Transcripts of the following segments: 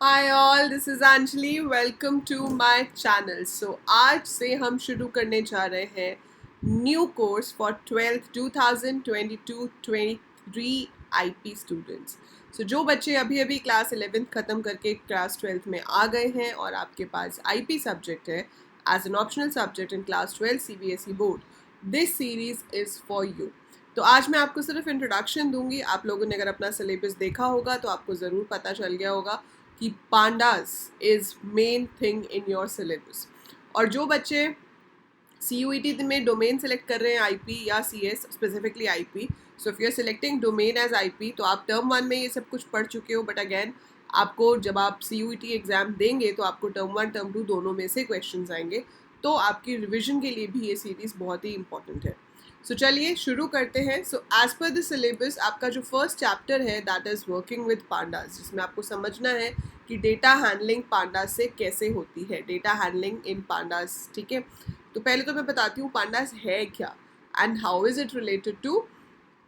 Hi all, this is Anjali. Welcome to my channel. So आज से हम शुरू करने जा रहे हैं new course for 12th 2022-23 IP students. So जो बच्चे अभी अभी क्लास 11th ख़त्म करके क्लास 12th में आ गए हैं और आपके पास आईपी सब्जेक्ट है as an optional subject in class 12 CBSE board, this series is for you. तो आज मैं आपको सिर्फ इंट्रोडक्शन दूंगी। आप लोगों ने अगर अपना सिलेबस देखा होगा तो आपको ज़रूर पता चल गया होगा कि pandas is main thing in your syllabus. और जो बच्चे CUET में डोमेन सेलेक्ट कर रहे हैं आईपी या CS, specifically IP, so if you are selecting domain as IP तो आप टर्म 1 में ये सब कुछ पढ़ चुके हो, बट अगेन आपको जब आप CUET एग्ज़ाम देंगे तो आपको टर्म 1 टर्म 2 दोनों में से क्वेश्चंस आएंगे। तो आपकी रिविजन के लिए भी ये सीरीज़ बहुत ही इंपॉर्टेंट है। सो चलिए शुरू करते हैं। So as per the syllabus आपका जो फर्स्ट चैप्टर है that is working with pandas, जिसमें आपको समझना है कि डेटा हैंडलिंग पांडास से कैसे होती है, डेटा हैंडलिंग इन पांडास। ठीक है, तो पहले तो मैं बताती हूँ पांडास है क्या and how is it related to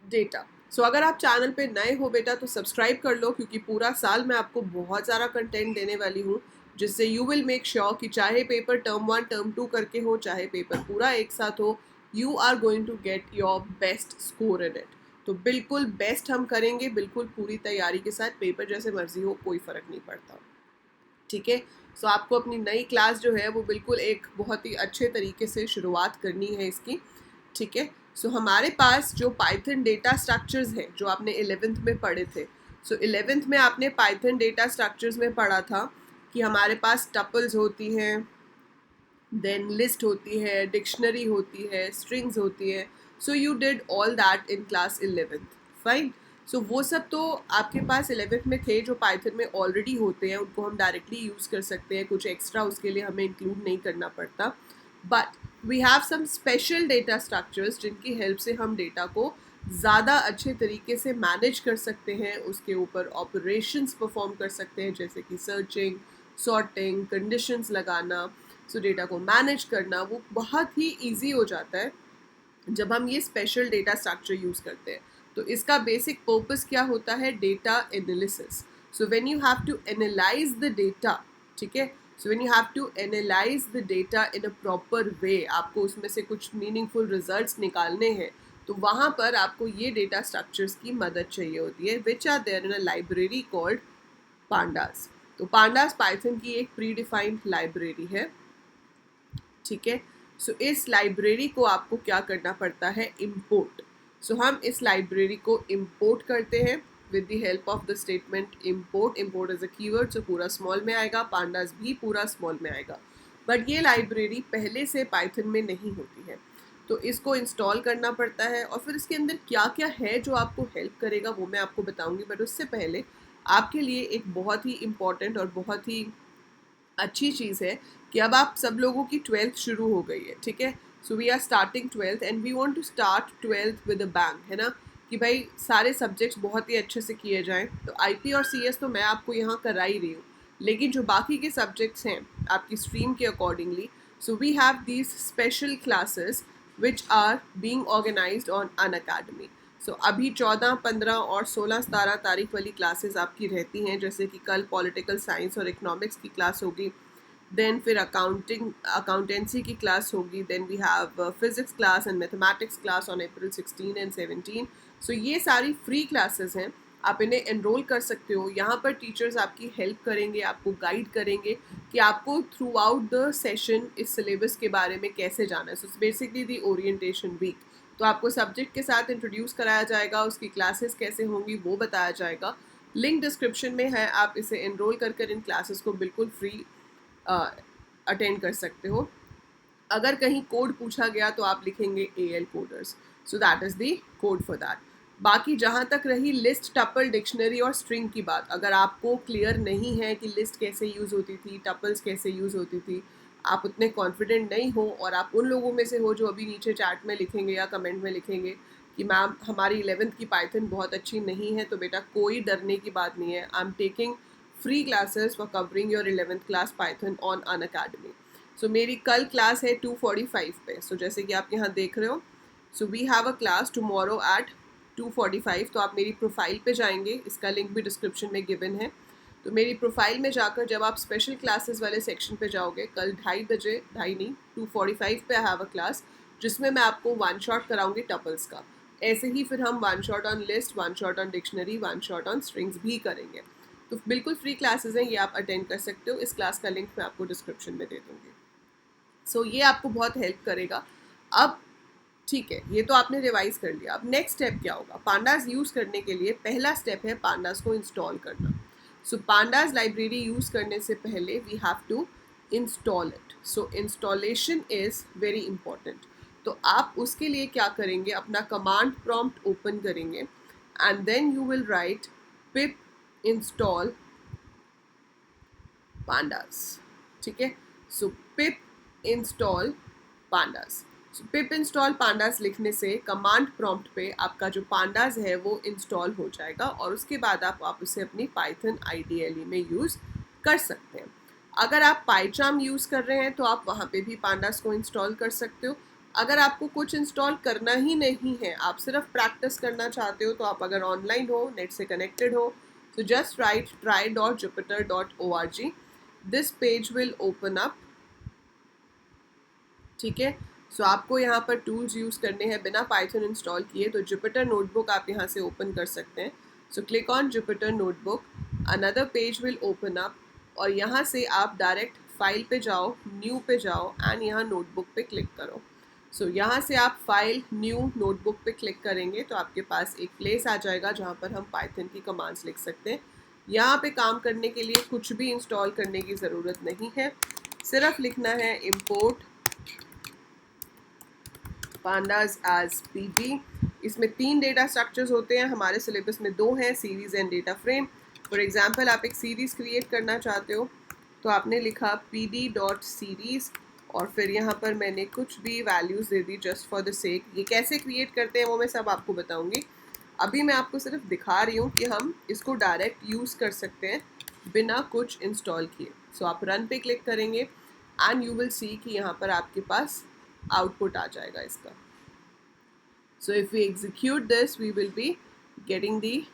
data. So अगर आप चैनल पे नए हो बेटा तो सब्सक्राइब कर लो, क्योंकि पूरा साल मैं आपको बहुत सारा कंटेंट देने वाली हूँ जिससे यू विल मेक श्योर कि चाहे पेपर टर्म 1 टर्म 2 करके हो, चाहे पेपर पूरा एक साथ हो, you are going to get your best score in it. तो बिल्कुल बेस्ट हम करेंगे, बिल्कुल पूरी तैयारी के साथ। पेपर जैसे मर्जी हो, कोई फ़र्क नहीं पड़ता। ठीक है, सो आपको अपनी नई क्लास जो है वो बिल्कुल एक बहुत ही अच्छे तरीके से शुरुआत करनी है इसकी। ठीक है, सो हमारे पास जो पाइथन डेटा स्ट्रक्चर्स हैं जो आपने 11th में पढ़े थे, सो 11th में आपने पाइथन डेटा स्ट्रक्चर्स में पढ़ा था कि हमारे पास टपल्स होती हैं, देन लिस्ट होती है, डिक्शनरी होती है, स्ट्रिंग्स होती है। So you did all that in class 11th, fine. So वो सब तो आपके पास 11th में थे जो पाइथन में ऑलरेडी होते हैं, उनको हम डायरेक्टली यूज़ कर सकते हैं, कुछ एक्स्ट्रा उसके लिए हमें इंक्लूड नहीं करना पड़ता। But we have some special data structures जिनकी हेल्प से हम डेटा को ज़्यादा अच्छे तरीके से मैनेज कर सकते हैं, उसके ऊपर ऑपरेशंस परफॉर्म कर सकते हैं, जैसे कि सर्चिंग, सॉर्टिंग, कंडीशंस लगाना। सो डेटा को मैनेज करना वो बहुत ही ईजी हो जाता है जब हम ये स्पेशल डेटा स्ट्रक्चर यूज़ करते हैं। तो इसका बेसिक पर्पस क्या होता है? Data analysis. So when you have to analyse the data, ठीक है, so when you have to analyse the data in a proper way, आपको उसमें से कुछ मीनिंगफुल रिजल्ट्स निकालने हैं, तो वहाँ पर आपको ये डेटा स्ट्रक्चर्स की मदद चाहिए होती है, which are there in a library called pandas. तो पांडास पाइथन की एक प्री डिफाइंड लाइब्रेरी है। ठीक है, सो इस लाइब्रेरी को आपको क्या करना पड़ता है? इम्पोर्ट। सो हम इस लाइब्रेरी को इम्पोर्ट करते हैं with the help of the statement import. Import as a keyword, so पूरा स्मॉल में आएगा, पांडास भी पूरा स्मॉल में आएगा। बट ये लाइब्रेरी पहले से पाइथन में नहीं होती है, तो इसको इंस्टॉल करना पड़ता है। और फिर इसके अंदर क्या क्या है जो आपको हेल्प करेगा वो मैं आपको बताऊंगी। बट उससे पहले आपके लिए एक बहुत ही इम्पॉर्टेंट और बहुत ही अच्छी चीज़ है कि अब आप सब लोगों की 12th शुरू हो गई है। ठीक है, so we are starting 12th and we want to start 12th with a bang, है ना, कि भाई सारे सब्जेक्ट्स बहुत ही अच्छे से किए जाएं। तो आईपी और सीएस तो मैं आपको यहाँ करा ही रही हूँ, लेकिन जो बाकी के सब्जेक्ट्स हैं आपकी स्ट्रीम के accordingly, so we have these special classes which are being organised on Unacademy. So अभी 14, 15 और 16, 17 तारीख वाली क्लासेस आपकी रहती हैं, जैसे कि कल पॉलिटिकल साइंस और इकोनॉमिक्स की क्लास होगी, देन फिर अकाउंटेंसी की क्लास होगी, then we have physics class and mathematics class on April 16 and 17। So ये सारी फ्री क्लासेस हैं, आप इन्हें एनरोल कर सकते हो। यहाँ पर टीचर्स आपकी हेल्प करेंगे, आपको गाइड करेंगे कि आपको थ्रू आउट द सेशन इस सिलेबस के बारे में कैसे जाना है। So basically the orientation week, तो आपको सब्जेक्ट के साथ इंट्रोड्यूस कराया जाएगा, उसकी क्लासेस कैसे होंगी वो बताया जाएगा। लिंक डिस्क्रिप्शन में है, आप इसे एनरोल कर इन क्लासेस को बिल्कुल फ्री अटेंड कर सकते हो। अगर कहीं कोड पूछा गया तो आप लिखेंगे AL coders, so that is the code for that. बाकी जहाँ तक रही लिस्ट, टपल, डिक्शनरी और स्ट्रिंग की बात, अगर आपको क्लियर नहीं है कि लिस्ट कैसे यूज़ होती थी, टपल्स कैसे यूज़ होती थी, आप उतने कॉन्फिडेंट नहीं हो और आप उन लोगों में से हो जो अभी नीचे चैट में लिखेंगे या कमेंट में लिखेंगे कि मैम हमारी 11th की पाइथन बहुत अच्छी नहीं है, तो बेटा कोई डरने की बात नहीं है। I am taking free classes for covering your 11th class Python on Unacademy. So मेरी कल क्लास है 2:45 पे। सो जैसे कि आप यहाँ देख रहे हो, so we have a class tomorrow at 2:45। तो आप मेरी प्रोफाइल पे जाएंगे, इसका लिंक भी डिस्क्रिप्शन में गिवन है। तो मेरी प्रोफाइल में जाकर जब आप स्पेशल क्लासेस वाले सेक्शन पे जाओगे, कल 2:30 बजे, 2:30 नहीं 2:45 पे आई हैव अ क्लास जिसमें मैं आपको वन शॉट कराऊंगी टपल्स का। ऐसे ही फिर हम one shot on list, one shot on dictionary, one shot on strings भी करेंगे। तो बिल्कुल फ्री क्लासेस हैं, ये आप अटेंड कर सकते हो। इस क्लास का लिंक मैं आपको डिस्क्रिप्शन में दे दूँगी। सो ये आपको बहुत हेल्प करेगा। अब ठीक है, ये तो आपने रिवाइज कर लिया। अब नेक्स्ट स्टेप क्या होगा? पांडास यूज़ करने के लिए पहला स्टेप है पांडास को इंस्टॉल करना। सो पांडास लाइब्रेरी यूज़ करने से पहले we have to install it. So installation is very important. तो आप उसके लिए क्या करेंगे? अपना कमांड प्रॉम्प्ट ओपन करेंगे and then you will write pip install pandas। ठीक है, so pip install pandas। Pip install pandas लिखने से कमांड प्रॉम्प्ट पे आपका जो pandas है वो इंस्टॉल हो जाएगा और उसके बाद आप उसे अपनी पाइथन IDLE में यूज़ कर सकते हैं। अगर आप पाइचार्म यूज़ कर रहे हैं तो आप वहाँ पे भी pandas को इंस्टॉल कर सकते हो। अगर आपको कुछ इंस्टॉल करना ही नहीं है, आप सिर्फ प्रैक्टिस करना चाहते हो, तो आप अगर ऑनलाइन हो, नेट से कनेक्टेड हो, तो just right try.jupyter.org। This page will open up. ठीक है, सो आपको यहाँ पर टूल्स यूज़ करने हैं बिना पाइथन इंस्टॉल किए। तो जुपिटर नोटबुक आप यहाँ से ओपन कर सकते हैं। So click on Jupyter notebook, another page will open up और यहाँ से आप डायरेक्ट फाइल पे जाओ, न्यू पे जाओ एंड यहाँ नोटबुक पे क्लिक करो। सो यहाँ से आप फाइल न्यू नोटबुक पे क्लिक करेंगे तो आपके पास एक प्लेस आ जाएगा जहाँ पर हम पाइथन की कमांड्स लिख सकते हैं। यहाँ पे काम करने के लिए कुछ भी इंस्टॉल करने की ज़रूरत नहीं है, सिर्फ लिखना है import pandas as pd। इसमें 3 डेटा स्ट्रक्चर्स होते हैं, हमारे सिलेबस में 2 हैं, series and data frame. For example आप एक सीरीज़ क्रिएट करना चाहते हो तो आपने लिखा pd.series और फिर यहाँ पर मैंने कुछ भी values they the just for the sake. ये कैसे क्रिएट करते हैं वो मैं सब आपको बताऊँगी। अभी मैं आपको सिर्फ दिखा रही हूँ कि हम इसको डायरेक्ट यूज़ कर सकते हैं बिना कुछ इंस्टॉल किए। सो आप रन पे क्लिक करेंगे एंड यू विल सी कि यहाँ पर आपके पास आउटपुट आ जाएगा इसका। So if we execute this we will be getting the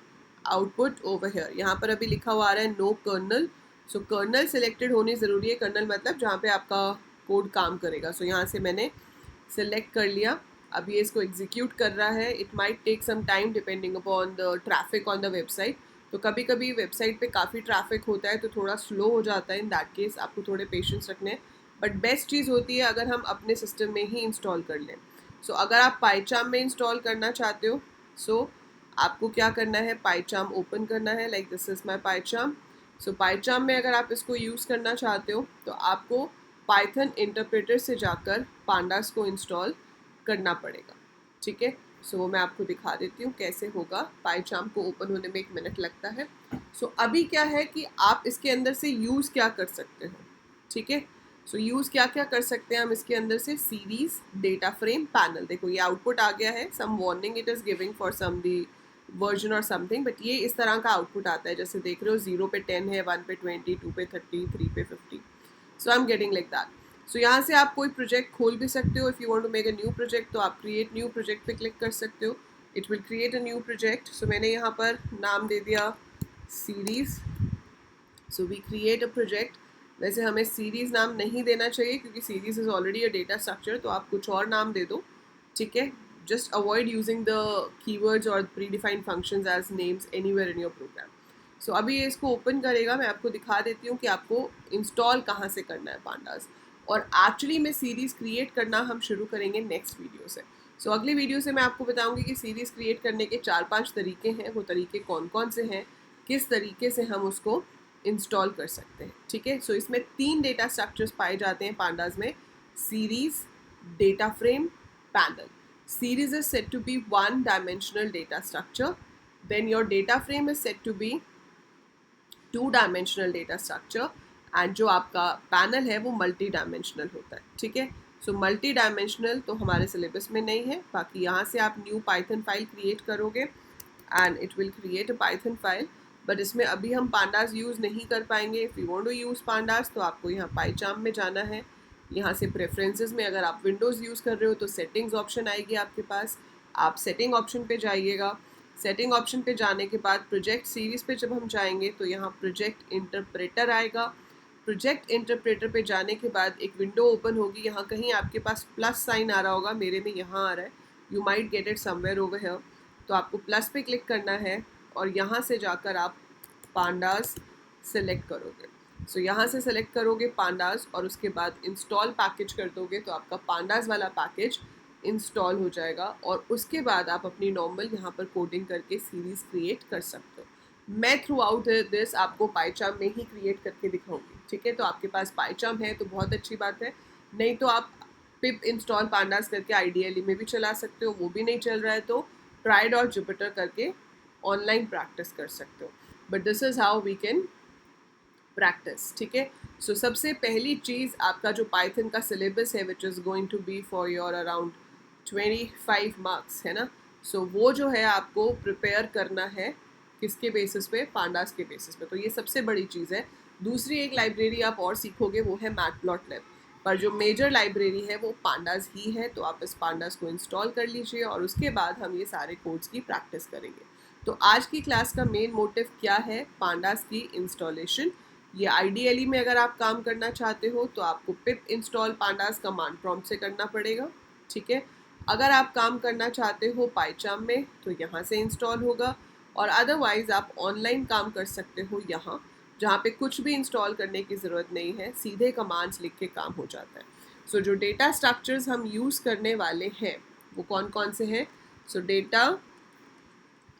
output over here. यहाँ पर अभी लिखा हुआ आ रहा है no kernel. So kernel selected होनी ज़रूरी है। कर्नल मतलब जहाँ पे आपका कोड काम करेगा। सो यहाँ से मैंने सिलेक्ट कर लिया। अब ये इसको एग्जीक्यूट कर रहा है। It might take some time depending upon the traffic on the website. तो कभी कभी वेबसाइट पे काफ़ी ट्रैफिक होता है तो थोड़ा स्लो हो जाता है। इन दैट केस आपको थोड़े पेशेंस रखने हैं, बट बेस्ट चीज़ होती है अगर हम अपने सिस्टम में ही इंस्टॉल कर लें। सो अगर आप पाइचार्म में इंस्टॉल करना चाहते हो, सो आपको क्या करना है, पाइचार्म ओपन करना है। Like this is my PyCharm. So PyCharm में अगर आप इसको यूज़ करना चाहते हो तो आपको पाइथन इंटरप्रेटर से जाकर पांडास को इंस्टॉल करना पड़ेगा। ठीक है, सो वो मैं आपको दिखा देती हूँ कैसे होगा। पाइचार्म को ओपन होने में 1 मिनट लगता है। सो अभी क्या है कि आप इसके अंदर से यूज़ क्या कर सकते हो। ठीक है, सो यूज़ क्या क्या कर सकते हैं हम इसके अंदर से, सीरीज, डेटा फ्रेम, पैनल। देखो ये आउटपुट आ गया है, some warning it is giving for some the version और समथिंग, बट ये इस तरह का आउटपुट आता है। जैसे देख रहे हो 0 पे 10 है, 1 पे 20, 2 पे 30, 3 पे 50। So I am getting like that. So यहाँ से आप कोई प्रोजेक्ट खोल भी सकते हो। If you want to make a new project तो आप क्रिएट न्यू प्रोजेक्ट पे क्लिक कर सकते हो। It will create a new project. So मैंने यहाँ पर नाम दे दिया series. So we create a project. वैसे हमें सीरीज़ नाम नहीं देना चाहिए क्योंकि series is already a data structure, तो आप कुछ और नाम दे दो। ठीक है, just avoid using the keywords और predefined functions as names anywhere in your program. So अभी ये इसको ओपन करेगा। मैं आपको दिखा देती हूँ कि आपको इंस्टॉल कहाँ से करना है पांडास। और एक्चुअली में सीरीज़ क्रिएट करना हम शुरू करेंगे नेक्स्ट वीडियो से। सो अगली वीडियो से मैं आपको बताऊंगी कि सीरीज़ क्रिएट करने के 4-5 तरीके हैं। वो तरीके कौन कौन से हैं, किस तरीके से हम उसको इंस्टॉल कर सकते हैं। ठीक है, सो इसमें 3 डेटा स्ट्रक्चर्स पाए जाते हैं पांडास में, series, data frame, panel. Series is said to be one dimensional data structure, then your data frame is said to be 2-dimensional data structure, and जो आपका पैनल है वो मल्टी डायमेंशनल होता है। ठीक है, सो मल्टी डायमेंशनल तो हमारे सिलेबस में नहीं है। बाकी यहाँ से आप न्यू पाइथन फाइल क्रिएट करोगे and it will create a Python file, but इसमें अभी हम पांडास यूज़ नहीं कर पाएंगे। If you want to use pandas तो आपको यहाँ पाइचार्म में जाना है। यहाँ से प्रेफरेंसेस में अगर आप विंडोज़ यूज़ कर रहे हो तो सेटिंग्स ऑप्शन आएगी आपके पास, आप सेटिंग ऑप्शन पे जाइएगा। सेटिंग ऑप्शन पे जाने के बाद प्रोजेक्ट सीरीज़ पे जब हम जाएंगे तो यहाँ प्रोजेक्ट इंटरप्रेटर आएगा। प्रोजेक्ट इंटरप्रेटर पे जाने के बाद एक विंडो ओपन होगी। यहाँ कहीं आपके पास प्लस साइन आ रहा होगा, मेरे में यहाँ आ रहा है, you might get it somewhere over here. तो आपको प्लस पे क्लिक करना है और यहाँ से जाकर आप पांडास सेलेक्ट करोगे। सो यहाँ से सेलेक्ट करोगे पांडास और उसके बाद इंस्टॉल पैकेज कर दोगे तो आपका पांडास वाला पैकेज इंस्टॉल हो जाएगा और उसके बाद आप अपनी नॉर्मल यहाँ पर कोडिंग करके सीरीज़ क्रिएट कर सकते हो। मैं थ्रू आउट दिस आपको पाइचार्म में ही क्रिएट करके दिखाऊंगी, ठीक है। तो आपके पास पाइचार्म है तो बहुत अच्छी बात है, नहीं तो आप पिप इंस्टॉल पांडास करके आईडीएलई में भी चला सकते हो, वो भी नहीं चल रहा है तो ट्राइड और जुपिटर करके ऑनलाइन प्रैक्टिस कर सकते हो। But this is how we can practice, ठीक है। सो सबसे पहली चीज़ आपका जो पाइथन का सिलेबस है which is going to be for your around 25 marks, है ना। सो वो जो है आपको प्रिपेयर करना है किसके बेसिस पे, पांडास के बेसिस पे। तो ये सबसे बड़ी चीज़ है। दूसरी एक लाइब्रेरी आप और सीखोगे वो है मैटप्लॉटलिब, पर जो मेजर लाइब्रेरी है वो पांडास ही है। तो आप इस पांडास को इंस्टॉल कर लीजिए और उसके बाद हम ये सारे कोड्स की प्रैक्टिस करेंगे। तो आज की क्लास का मेन मोटिव क्या है, पांडास की इंस्टॉलेशन। ये आईडीएलई में अगर आप काम करना चाहते हो तो आपको पिप इंस्टॉल पांडास कमांड प्रॉम्प्ट से करना पड़ेगा, ठीक है। अगर आप काम करना चाहते हो पाइचार्म में तो यहाँ से इंस्टॉल होगा और अदरवाइज आप ऑनलाइन काम कर सकते हो यहाँ, जहाँ पे कुछ भी इंस्टॉल करने की ज़रूरत नहीं है, सीधे कमांड्स लिख के काम हो जाता है। सो जो डेटा स्ट्रक्चर्स हम यूज़ करने वाले हैं वो कौन कौन से हैं। So data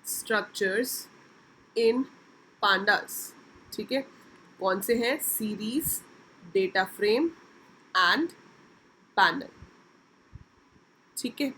structures in pandas, ठीक है, कौन से हैं, series, data frame and panel, ठीक है।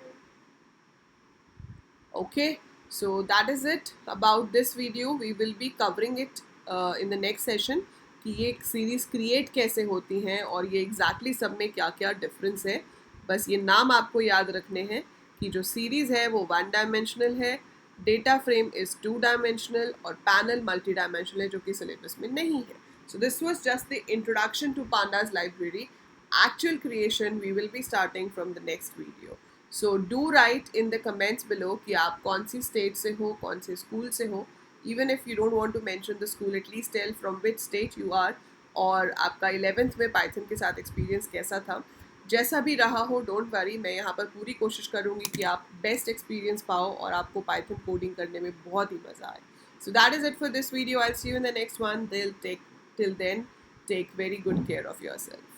Okay, so that is it about this video. We will be covering it in the next session कि ये सीरीज़ क्रिएट कैसे होती हैं और ये एग्जैक्टली सब में क्या क्या डिफरेंस है। बस ये नाम आपको याद रखने हैं कि जो सीरीज़ है वो 1 डायमेंशनल है, डेटा फ्रेम इज़ 2 डायमेंशनल और पैनल मल्टी डायमेंशनल है जो कि सिलेबस में नहीं है। So this was just the introduction to Pandas library. Actual creation we will be starting from the next video. So do write in the comments below कि आप कौन सी state से हो, कौन से school से हो. Even if you don't want to mention the school, at least tell from which state you are और आपका 11th में Python के साथ experience कैसा था। जैसा भी रहा हो डोंट वरी, मैं यहाँ पर पूरी कोशिश करूँगी कि आप बेस्ट एक्सपीरियंस पाओ और आपको पाइथन कोडिंग करने में बहुत ही मज़ा आए। So that is it for this video. I'll see you in the next one. Till then, take very good care of yourself.